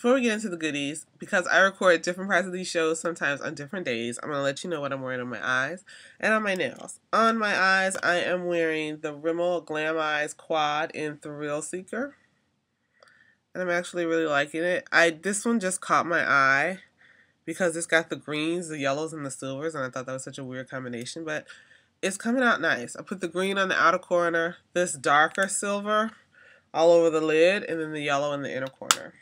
before we get into the goodies, because I record different parts of these shows sometimes on different days, I'm going to let you know what I'm wearing on my eyes and on my nails. On my eyes, I am wearing the Rimmel Glam'Eyes Quad in Thrill Seeker. And I'm actually really liking it. This one just caught my eye because it's got the greens, the yellows, and the silvers, and I thought that was such a weird combination, but it's coming out nice. I put the green on the outer corner, this darker silver all over the lid, and then the yellow in the inner corner.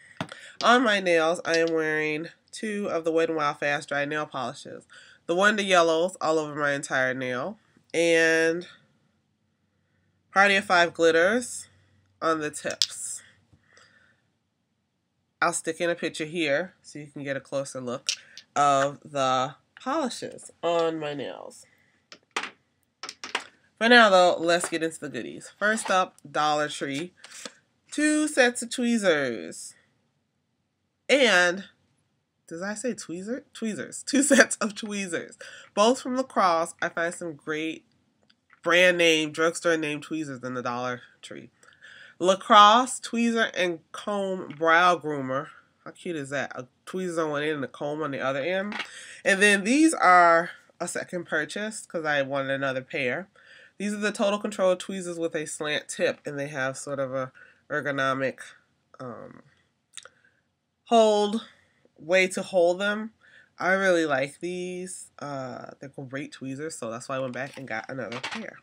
On my nails, I am wearing two of the Wet n Wild Fast Dry nail polishes. The one, the yellows, all over my entire nail, and Party of 5 glitters on the tips. I'll stick in a picture here so you can get a closer look of the polishes on my nails. For now, though, let's get into the goodies. First up, Dollar Tree. 2 sets of tweezers. And, did I say tweezer? Tweezers. 2 sets of tweezers. Both from Lacrosse. I find some great brand name, drugstore name tweezers in the Dollar Tree. Lacrosse tweezer and comb brow groomer. How cute is that? A tweezer on one end and a comb on the other end. And then these are a second purchase because I wanted another pair. These are the Total Control tweezers with a slant tip, and they have sort of a ergonomic way to hold them. I really like these. They're great tweezers, so that's why I went back and got another pair.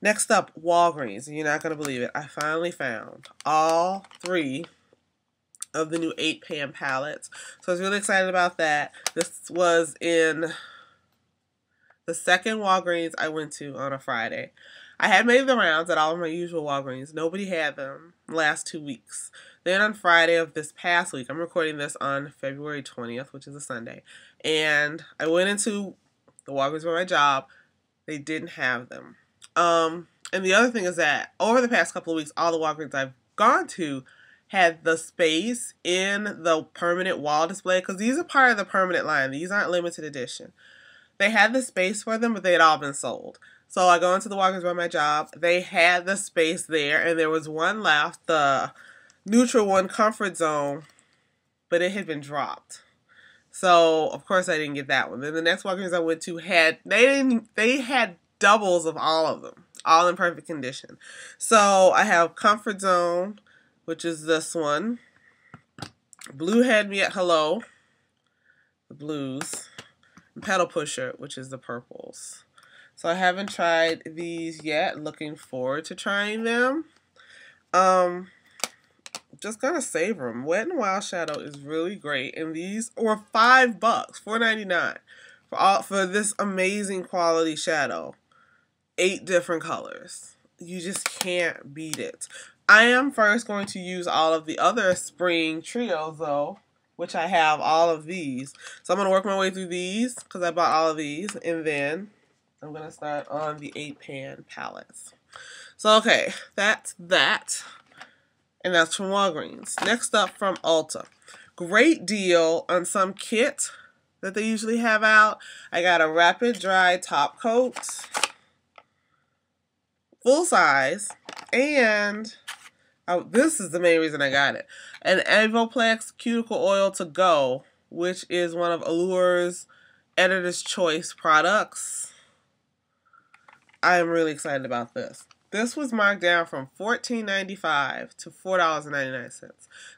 Next up, Walgreens. You're not going to believe it. I finally found all 3 of the new 8-pan palettes. So I was really excited about that. This was in the second Walgreens I went to on a Friday. I had made the rounds at all of my usual Walgreens. Nobody had them the last 2 weeks. Then on Friday of this past week, I'm recording this on February 20th, which is a Sunday, and I went into the Walgreens for my job. They didn't have them. And the other thing is that over the past couple of weeks, all the Walgreens I've gone to had the space in the permanent wall display, because these are part of the permanent line. These aren't limited edition. They had the space for them, but they had all been sold. So I go into the Walgreens by my job. They had the space there, and there was one left, the Neutral One Comfort Zone, but it had been dropped. So, of course, I didn't get that one. Then the next Walgreens I went to they had doubles of all of them, all in perfect condition. So I have Comfort Zone, which is this one. Blue Had Me at Hello, the blues. And Pedal Pusher, which is the purples. So I haven't tried these yet. Looking forward to trying them. Just gonna savor them. Wet n Wild Shadow is really great, and these were $5, $4.99 for this amazing quality shadow. 8 different colors. You just can't beat it. I am first going to use all of the other spring trios though, which I have all of these. So I'm going to work my way through these because I bought all of these, and then I'm going to start on the 8-pan palettes. So okay, that's that. And that's from Walgreens. Next up, from Ulta. Great deal on some kit that they usually have out. I got a Rapid Dry top coat, full size, and this is the main reason I got it. An Avoplex Cuticle Oil to Go, which is one of Allure's Editor's Choice products. I am really excited about this. This was marked down from $14.95 to $4.99.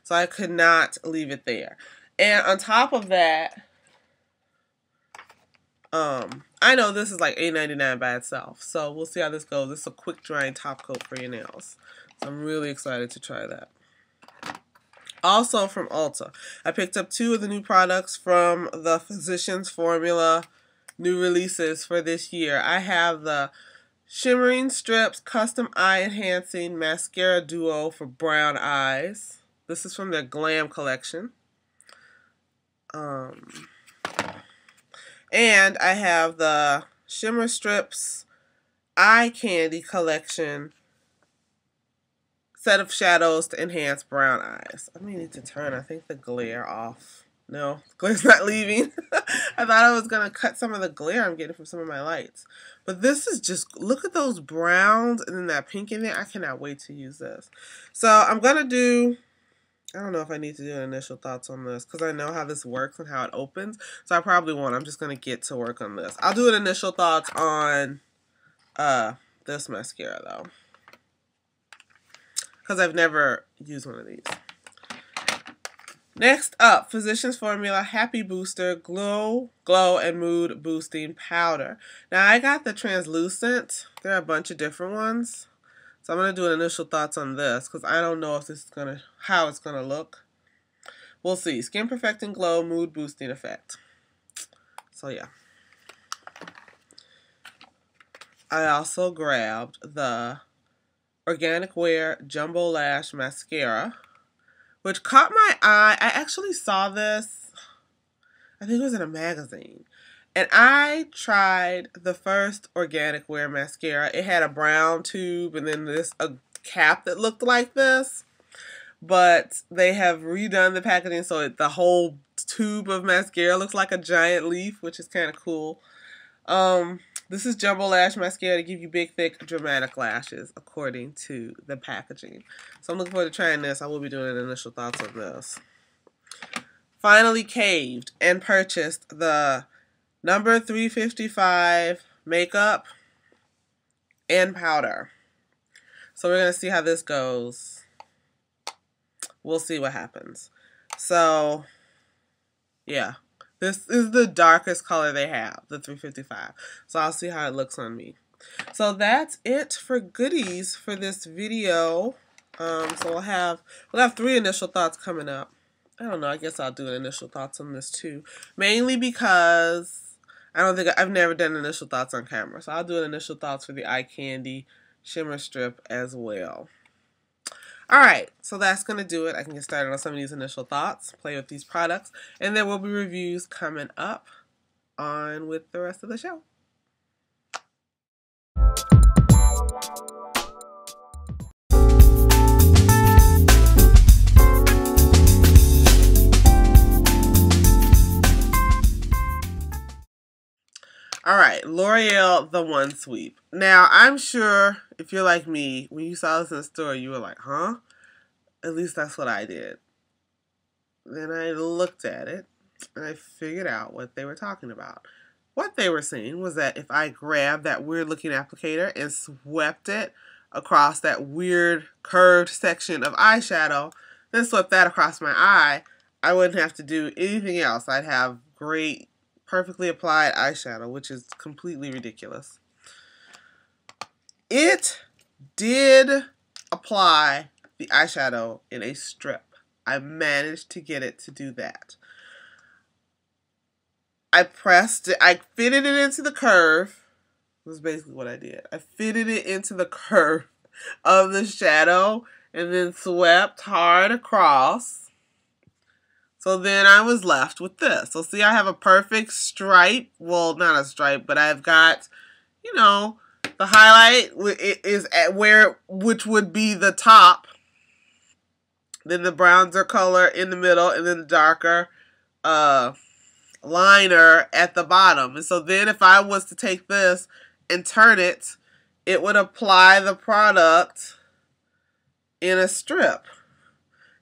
So I could not leave it there. And on top of that, I know this is like $8.99 by itself. So we'll see how this goes. This is a quick drying top coat for your nails. So I'm really excited to try that. Also from Ulta, I picked up 2 of the new products from the Physicians Formula new releases for this year. I have the Shimmering Strips Custom Eye Enhancing Mascara Duo for brown eyes. This is from their Glam collection. And I have the Shimmer Strips Eye Candy Collection set of shadows to enhance brown eyes. I may need to turn, I think, the glare off. No, the glare's not leaving. I thought I was going to cut some of the glare I'm getting from some of my lights. But this is just, look at those browns and then that pink in there. I cannot wait to use this. So I'm going to do I don't know if I need to do initial thoughts on this because I know how this works and how it opens. So I probably won't. I'm just going to get to work on this. I'll do an initial thoughts on this mascara though, because I've never used one of these. Next up, Physicians Formula Happy Booster Glow and Mood Boosting Powder. Now I got the translucent. There are a bunch of different ones. So I'm going to do an initial thoughts on this because I don't know if this is how it's going to look. We'll see. Skin Perfecting Glow, Mood Boosting Effect. So yeah. I also grabbed the Organic Wear Jumbo Lash Mascara, which caught my eye. I actually saw this, I think it was in a magazine. And I tried the first Organic Wear mascara. It had a brown tube and then a cap that looked like this. But they have redone the packaging so the whole tube of mascara looks like a giant leaf, which is kind of cool. This is Jumbo Lash Mascara to give you big, thick, dramatic lashes, according to the packaging. So I'm looking forward to trying this. I will be doing initial thoughts on this. Finally caved and purchased the number 355 makeup and powder. So we're going to see how this goes. We'll see what happens. So, yeah. This is the darkest color they have, the 355. So I'll see how it looks on me. So that's it for goodies for this video. So we'll have 3 initial thoughts coming up. I don't know. I guess I'll do an initial thoughts on this too. Mainly because I've never done initial thoughts on camera. So I'll do an initial thoughts for the Eye Candy Shimmer Strip as well. Alright, so that's going to do it. I can get started on some of these initial thoughts, play with these products, and there will be reviews coming up on with the rest of the show. Alright, L'Oreal The One Sweep. Now, I'm sure if you're like me, when you saw this in the store, you were like, huh? At least that's what I did. Then I looked at it, and I figured out what they were talking about. What they were saying was that if I grabbed that weird-looking applicator and swept it across that weird curved section of eyeshadow, then swept that across my eye, I wouldn't have to do anything else. I'd have great, perfectly applied eyeshadow, which is completely ridiculous. It did apply the eyeshadow in a strip. I managed to get it to do that. I pressed it, I fitted it into the curve. This is basically what I did. I fitted it into the curve of the shadow and then swept hard across. So then I was left with this. So see, I have a perfect stripe. Well, not a stripe, but I've got, you know, the highlight is at which would be the top. Then the bronzer color in the middle, and then the darker liner at the bottom. And so then if I was to take this and turn it, it would apply the product in a strip.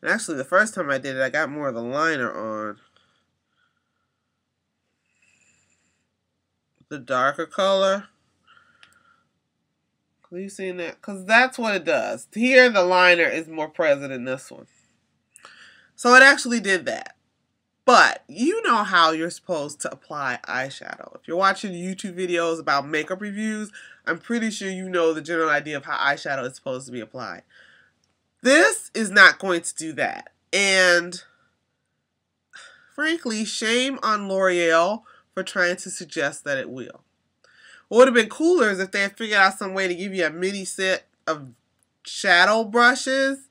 And actually, the first time I did it, I got more of the liner on. The darker color. Have you seen that? Because that's what it does. Here, the liner is more present in this one. So it actually did that. But you know how you're supposed to apply eyeshadow. If you're watching YouTube videos about makeup reviews, I'm pretty sure you know the general idea of how eyeshadow is supposed to be applied. This is not going to do that. And frankly, shame on L'Oreal for trying to suggest that it will. What would have been cooler is if they had figured out some way to give you a mini set of shadow brushes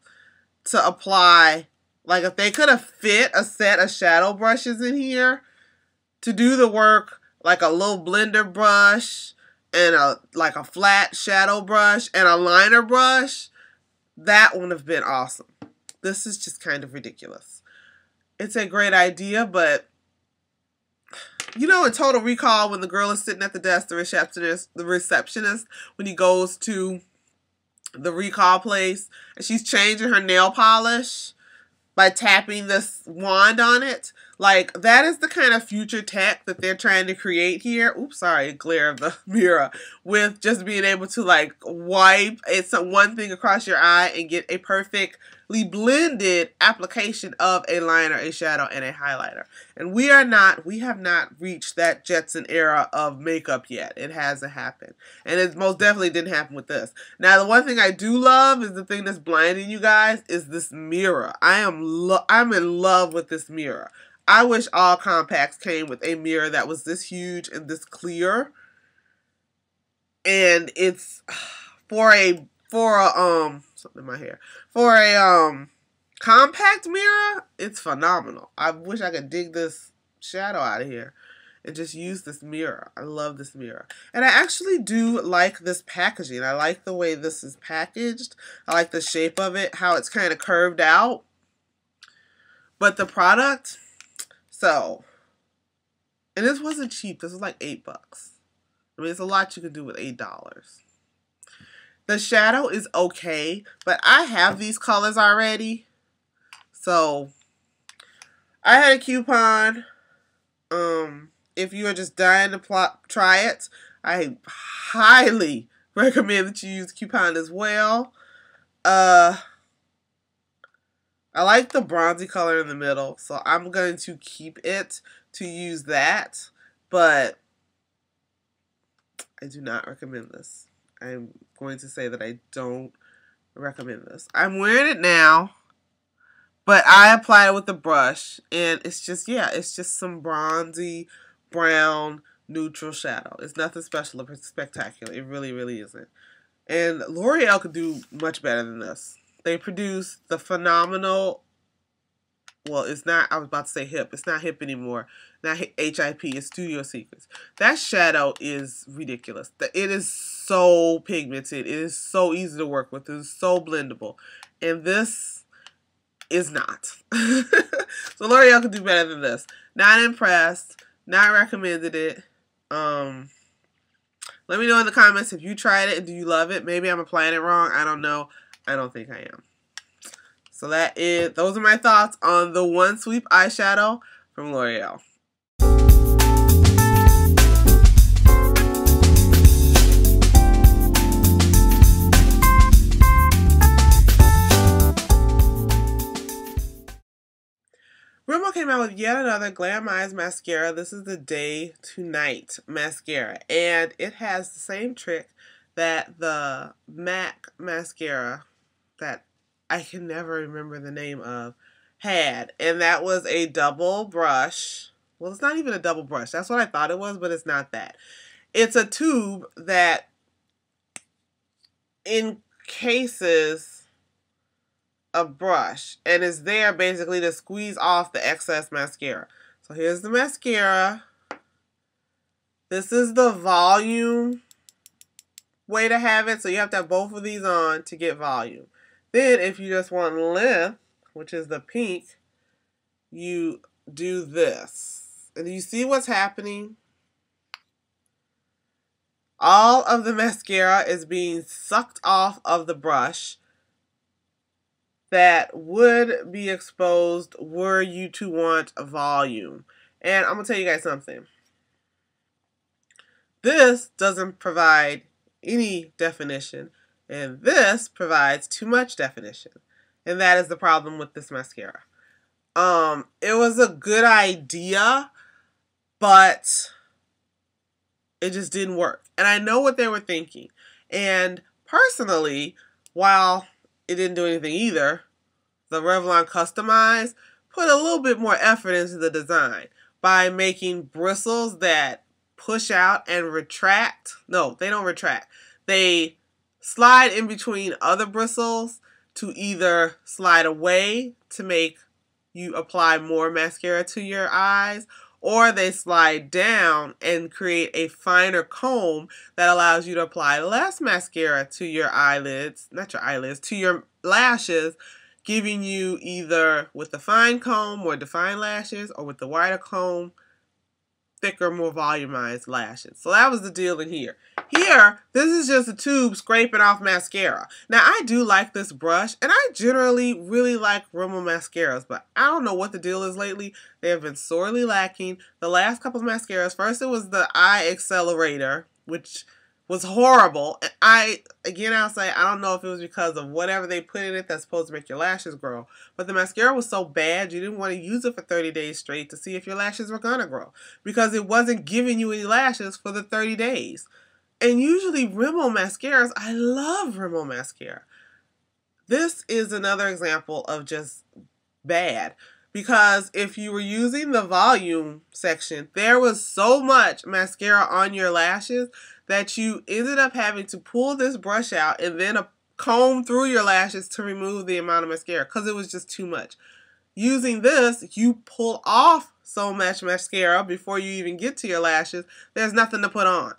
to apply. Like if they could have fit a set of shadow brushes in here to do the work, like a little blender brush and like a flat shadow brush and a liner brush, that would have been awesome. This is just kind of ridiculous. It's a great idea, but you know, in Total Recall, when the girl is sitting at the desk, the receptionist, when he goes to the recall place and she's changing her nail polish by tapping this wand on it. Like, that is the kind of future tech that they're trying to create here. Oops, sorry, glare of the mirror. With just being able to, like, wipe one thing across your eye and get a perfectly blended application of a liner, a shadow, and a highlighter. And we have not reached that Jetson era of makeup yet. It hasn't happened. And it most definitely didn't happen with this. Now, the one thing I do love is the thing that's blinding you guys is this mirror. I'm in love with this mirror. I wish all compacts came with a mirror that was this huge and this clear. And it's for a something in my hair. For a compact mirror, it's phenomenal. I wish I could dig this shadow out of here and just use this mirror. I love this mirror. And I actually do like this packaging. I like the way this is packaged. I like the shape of it, how it's kind of curved out. But the product, so, and this wasn't cheap. This was like $8. I mean, it's a lot you can do with $8. The shadow is okay, but I have these colors already. So, I had a coupon. If you are just dying to try it, I highly recommend that you use coupon as well. I like the bronzy color in the middle, so I'm going to keep it to use that, but I do not recommend this. I'm going to say that I don't recommend this. I'm wearing it now, but I applied it with the brush, and it's just, yeah, it's just some bronzy, brown, neutral shadow. It's nothing special or spectacular. It really, really isn't. And L'Oreal could do much better than this. They produce the phenomenal, well, it's not, I was about to say hip. It's not hip anymore. Not HIP, it's Studio Secrets. That shadow is ridiculous. It is so pigmented. It is so easy to work with. It is so blendable. And this is not. So L'Oreal could do better than this. Not impressed. Not recommended it. Let me know in the comments if you tried it and do you love it. Maybe I'm applying it wrong. I don't know. I don't think I am. So those are my thoughts on the One Sweep eyeshadow from L'Oreal. Rimmel came out with yet another Glam'Eyes mascara. This is the Day to Night mascara. And it has the same trick that the MAC mascara that I can never remember the name of had. And that was a double brush. Well, it's not even a double brush. That's what I thought it was, but it's not that. It's a tube that encases a brush and is there basically to squeeze off the excess mascara. So here's the mascara. This is the volume way to have it. So you have to have both of these on to get volume. Then if you just want length, which is the pink, you do this. And you see what's happening? All of the mascara is being sucked off of the brush that would be exposed were you to want a volume. And I'm going to tell you guys something. This doesn't provide any definition, and this provides too much definition. And that is the problem with this mascara. It was a good idea, but it just didn't work. And I know what they were thinking. And personally, while it didn't do anything either, the Revlon Customized put a little bit more effort into the design by making bristles that push out and retract. No, they don't retract. They slide in between other bristles to either slide away to make you apply more mascara to your eyes, or they slide down and create a finer comb that allows you to apply less mascara to your eyelids, not your eyelids, to your lashes, giving you either with the fine comb more defined lashes or with the wider comb thicker, more volumized lashes. So that was the deal in here. Here, this is just a tube scraping off mascara. Now, I do like this brush, and I generally really like Rimmel mascaras, but I don't know what the deal is lately. They have been sorely lacking. The last couple of mascaras, first it was the Eye Accelerator, which was horrible. And I'll say, I don't know if it was because of whatever they put in it that's supposed to make your lashes grow, but the mascara was so bad you didn't want to use it for 30 days straight to see if your lashes were gonna grow, because it wasn't giving you any lashes for the 30 days. And usually Rimmel mascaras, I love Rimmel mascara. This is another example of just bad, because if you were using the volume section, there was so much mascara on your lashes that you ended up having to pull this brush out and then comb through your lashes to remove the amount of mascara, because it was just too much. Using this, you pull off so much mascara before you even get to your lashes, there's nothing to put on.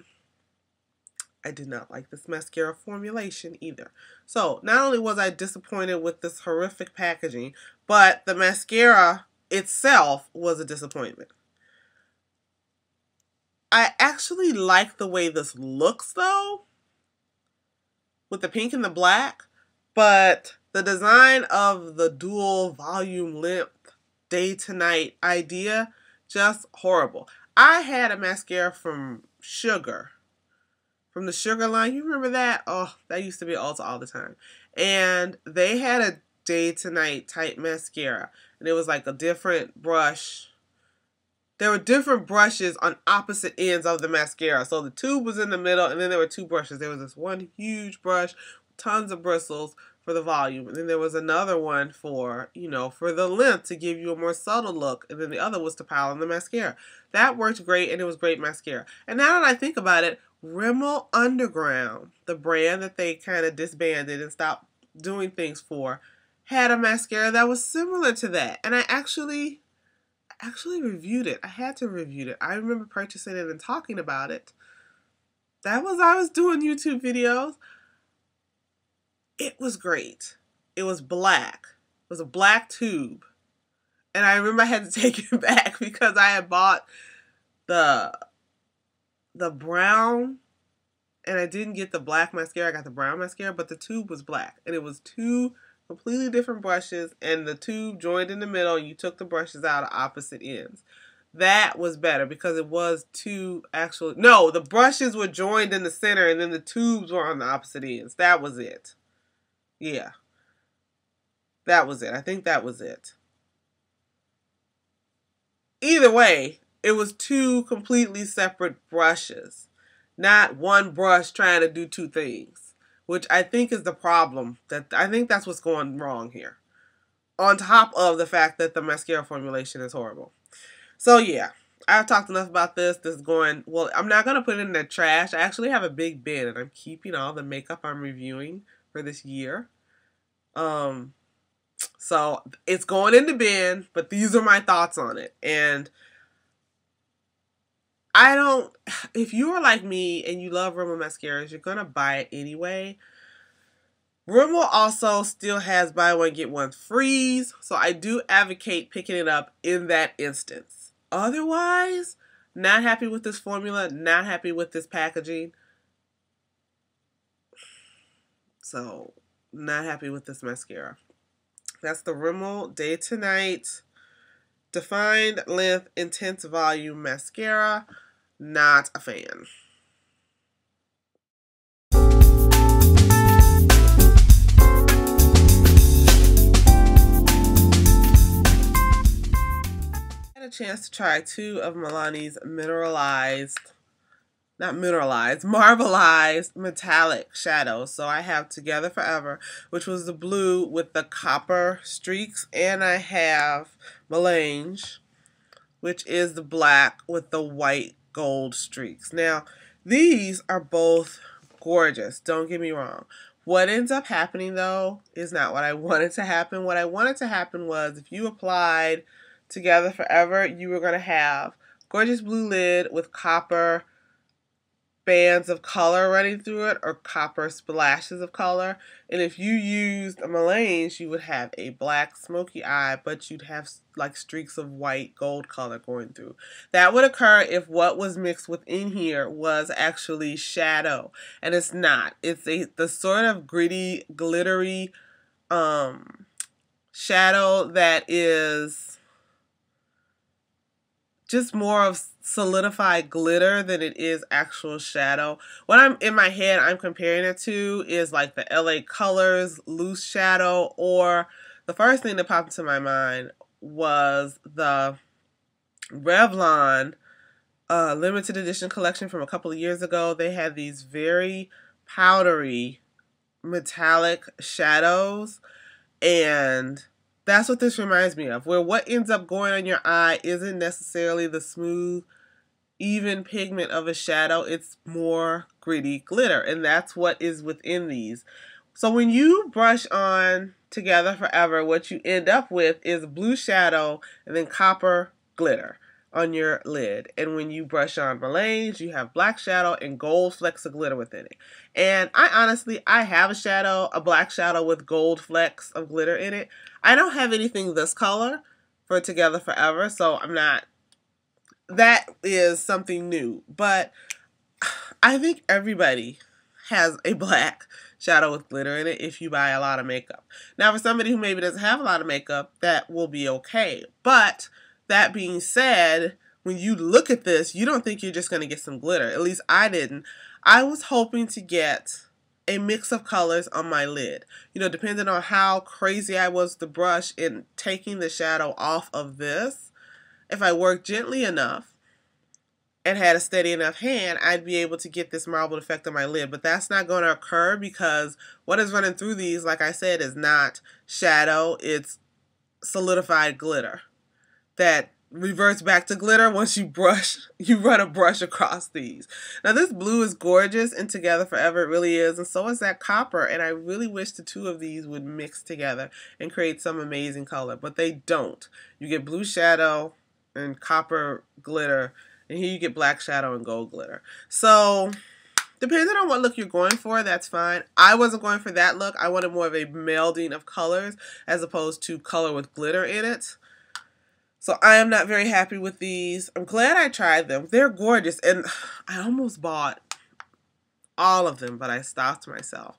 I did not like this mascara formulation either. So not only was I disappointed with this horrific packaging, but the mascara itself was a disappointment. I actually like the way this looks though, with the pink and the black, but the design of the dual volume length day to night idea, just horrible. I had a mascara from the Sugar line. You remember that? Oh, that used to be at Ulta all the time. And they had a day to night type mascara. And it was like a different brush. There were different brushes on opposite ends of the mascara. So the tube was in the middle, and then there were two brushes. There was this one huge brush, tons of bristles for the volume. And then there was another one for, for the length to give you a more subtle look. And then the other was to pile on the mascara. That worked great, and it was great mascara. And now that I think about it, Rimmel Underground, the brand that they kind of disbanded and stopped doing things for, had a mascara that was similar to that. And I actually reviewed it. I had to review it. I remember purchasing it and talking about it. I was doing YouTube videos. It was great. It was black. It was a black tube. And I remember I had to take it back because I had bought the brown, and I didn't get the black mascara. I got the brown mascara, but the tube was black. And it was two completely different brushes, and the tube joined in the middle, and you took the brushes out at opposite ends. That was better because it was two actual... No, the brushes were joined in the center, and then the tubes were on the opposite ends. That was it. Yeah. That was it. I think that was it. Either way, it was two completely separate brushes, not one brush trying to do two things, which I think is the problem. I think that's what's going wrong here, on top of the fact that the mascara formulation is horrible. So yeah, I've talked enough about this. This is going, well, I'm not going to put it in the trash. I actually have a big bin, and I'm keeping all the makeup I'm reviewing for this year. So it's going in the bin, but these are my thoughts on it. And if you are like me and you love Rimmel mascaras, you're going to buy it anyway. Rimmel also still has buy one, get one frees, so I do advocate picking it up in that instance. Otherwise, not happy with this formula, not happy with this packaging. So, not happy with this mascara. That's the Rimmel Day to Night Defined Length Intense Volume Mascara. Not a fan. I had a chance to try two of Milani's Marbleized metallic shadows. So I have Together Forever, which was the blue with the copper streaks, and I have Melange, which is the black with the white gold streaks. Now, these are both gorgeous, don't get me wrong. What ends up happening, though, is not what I wanted to happen. What I wanted to happen was if you applied Together Forever, you were going to have gorgeous blue lid with copper bands of color running through it or copper splashes of color. And if you used a Milani's, you would have a black smoky eye, but you'd have like streaks of white gold color going through. That would occur if what was mixed within here was actually shadow, and it's not. It's the sort of gritty, glittery shadow that is just more of solidified glitter than it is actual shadow. What I'm in my head I'm comparing it to is like the LA Colors loose shadow, or the first thing that popped into my mind was the Revlon limited edition collection from a couple of years ago. They had these very powdery metallic shadows, and that's what this reminds me of, where what ends up going on your eye isn't necessarily the smooth, even pigment of a shadow. It's more gritty glitter, and that's what is within these. So when you brush on Together Forever, what you end up with is blue shadow and then copper glitter on your lid. And when you brush on Milani's, you have black shadow and gold flecks of glitter within it. And I have a shadow, a black shadow with gold flecks of glitter in it. I don't have anything this color for Together Forever, so that is something new. But I think everybody has a black shadow with glitter in it if you buy a lot of makeup. Now, for somebody who maybe doesn't have a lot of makeup, that will be okay. But that being said, when you look at this, you don't think you're just going to get some glitter. At least I didn't. I was hoping to get a mix of colors on my lid. You know, depending on how crazy I was with the brush in taking the shadow off of this, if I worked gently enough and had a steady enough hand, I'd be able to get this marbled effect on my lid. But that's not going to occur because what is running through these, like I said, is not shadow. It's solidified glitter that reverts back to glitter once you run a brush across these. Now this blue is gorgeous and Together Forever, it really is, and so is that copper, and I really wish the two of these would mix together and create some amazing color, but they don't. You get blue shadow and copper glitter, and here you get black shadow and gold glitter. So depending on what look you're going for, that's fine. I wasn't going for that look. I wanted more of a melding of colors as opposed to color with glitter in it. So I am not very happy with these. I'm glad I tried them. They're gorgeous, and I almost bought all of them, but I stopped myself.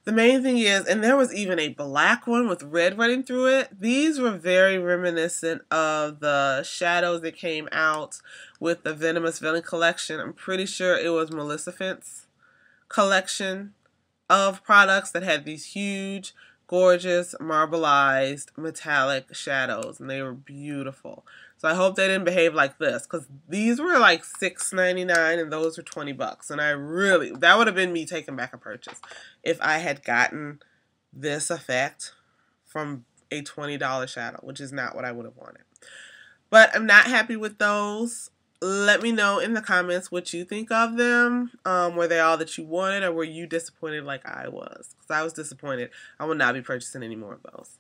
The main thing is, and there was even a black one with red running through it. These were very reminiscent of the shadows that came out with the Venomous Villain collection. I'm pretty sure it was Maleficent's collection of products that had these huge, gorgeous, marbleized, metallic shadows, and they were beautiful. So I hope they didn't behave like this, because these were like $6.99 and those were $20. And that would have been me taking back a purchase if I had gotten this effect from a $20 shadow, which is not what I would have wanted. But I'm not happy with those. Let me know in the comments what you think of them. Were they all that you wanted, or were you disappointed like I was? Because I was disappointed. I will not be purchasing any more of those.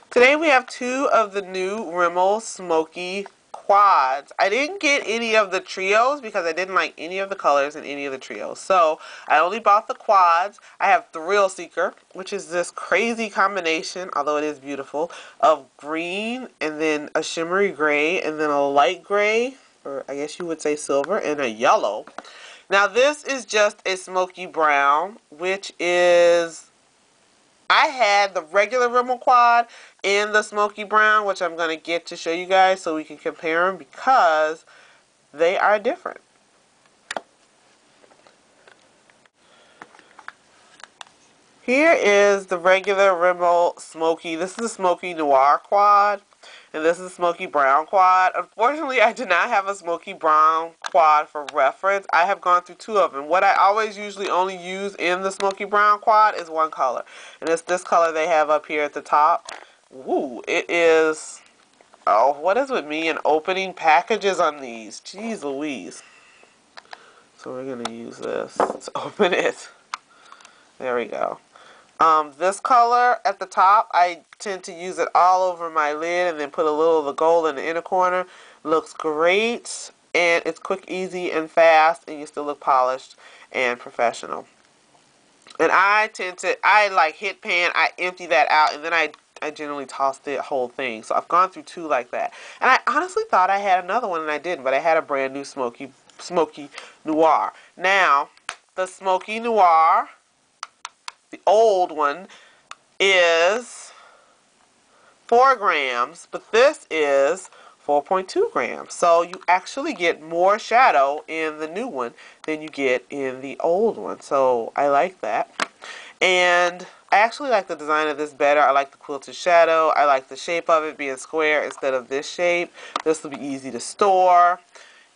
Today we have two of the new Rimmel Smoky Quads. I didn't get any of the trios because I didn't like any of the colors in any of the trios. So I only bought the quads. I have Thrill Seeker, which is this crazy combination, although it is beautiful, of green and then a shimmery gray and then a light gray, or I guess you would say silver, and a yellow. Now this is just a smoky brown, which is... I had the regular Rimmel quad in the smoky brown, which I'm going to get to show you guys so we can compare them because they are different. Here is the regular Rimmel Smoky. This is a Smoky Noir quad, and this is a Smoky Brown quad. Unfortunately, I did not have a Smoky Brown quad for reference. I have gone through two of them. What I always usually only use in the Smoky Brown quad is one color, and it's this color they have up here at the top. Woo, it is... Oh, what is with me and opening packages on these? Jeez Louise. So we're going to use this to open it. There we go. This color at the top, I tend to use it all over my lid and then put a little of the gold in the inner corner. Looks great, and it's quick, easy, and fast, and you still look polished and professional. And I like hit pan, I empty that out, and then I generally toss the whole thing. So I've gone through 2 like that. And I honestly thought I had another one, and I didn't, but I had a brand new Smoky Noir. Now, the Smoky Noir, the old one, is 4 grams, but this is 4.2 grams. So you actually get more shadow in the new one than you get in the old one. So I like that. And I actually like the design of this better. I like the quilted shadow. I like the shape of it being square instead of this shape. This will be easy to store.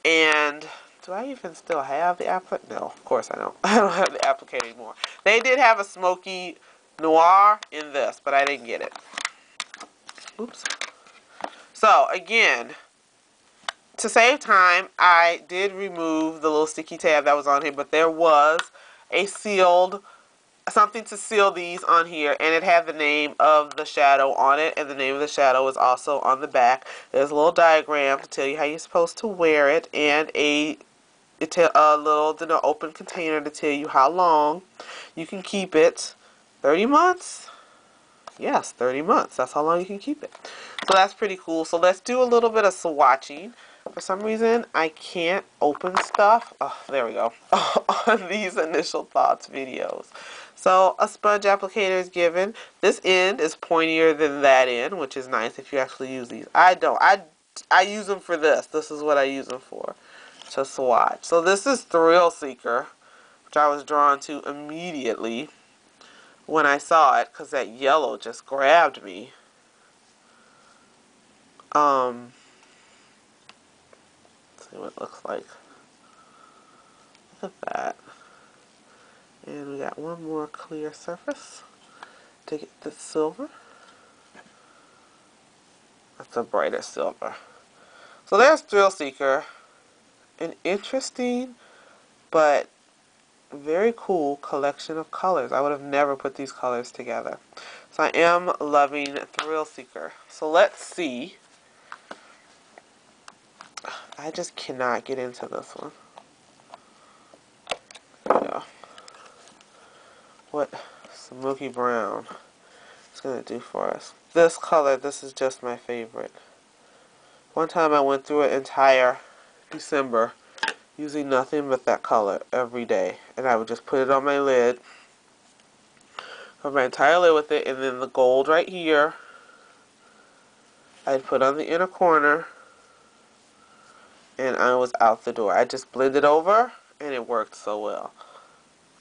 And do I even still have the applicator? No, of course I don't. I don't have the applicator anymore. They did have a Smoky Noir in this, but I didn't get it. Oops. So, again, to save time, I did remove the little sticky tab that was on here, but there was a something to seal these on here, and it had the name of the shadow on it, and the name of the shadow is also on the back. There's a little diagram to tell you how you're supposed to wear it, and a little open container to tell you how long you can keep it. 30 months? Yes, 30 months. That's how long you can keep it. So that's pretty cool. So let's do a little bit of swatching. For some reason, I can't open stuff. Oh, there we go. On these initial thoughts videos. So a sponge applicator is given. This end is pointier than that end, which is nice if you actually use these. I don't. I use them for this. This is what I use them for. To swatch. So this is Thrill Seeker, which I was drawn to immediately when I saw it, because that yellow just grabbed me. Let's see what it looks like. Look at that. And we got one more clear surface to get the silver. That's a brighter silver. So there's Thrill Seeker. An interesting but very cool collection of colors. I would have never put these colors together. So I am loving Thrill Seeker. So let's see. I just cannot get into this one. There we go. What Smoky Brown is going to do for us. This color, this is just my favorite. One time I went through an entire December using nothing but that color every day. And I would just put it on my lid. Cover my entire lid with it. And then the gold right here, I'd put on the inner corner. And I was out the door. I just blended over, and it worked so well.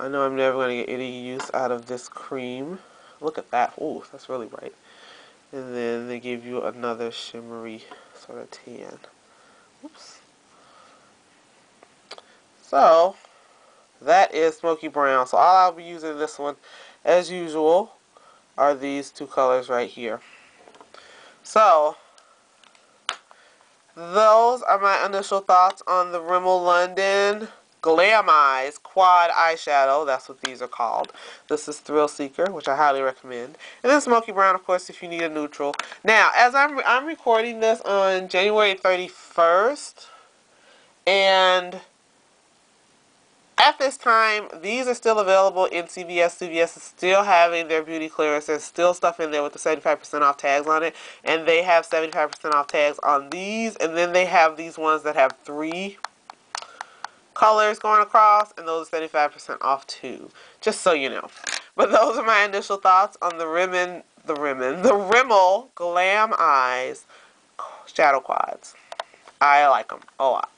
I know I'm never going to get any use out of this cream. Look at that. Ooh, that's really bright. And then they give you another shimmery sort of tan. Oops. So, that is Smoky Brown. So all I'll be using this one, as usual, are these 2 colors right here. So, those are my initial thoughts on the Rimmel London Glam'Eyes Quad Eyeshadow. That's what these are called. This is Thrill Seeker, which I highly recommend. And then Smoky Brown, of course, if you need a neutral. Now, as I'm recording this on January 31st, and at this time, these are still available in CVS. CVS is still having their beauty clearance. There's still stuff in there with the 75% off tags on it. And they have 75% off tags on these. And then they have these ones that have 3 colors going across. And those are 75% off too. Just so you know. But those are my initial thoughts on the Rimmel Glam'Eyes Shadow Quads. I like them a lot.